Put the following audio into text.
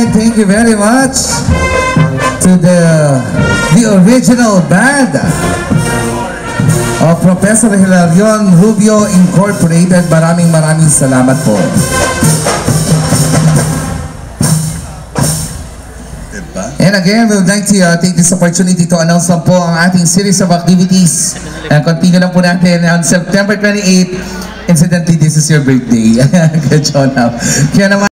Alright, thank you very much to the original band of Professor Hilarion Rubio Incorporated. Maraming salamat po. And again, we would like to take this opportunity to announce lang po ang ating series of activities. Continue lang po natin on September 28. Incidentally, this is your birthday. Good job now. Kaya naman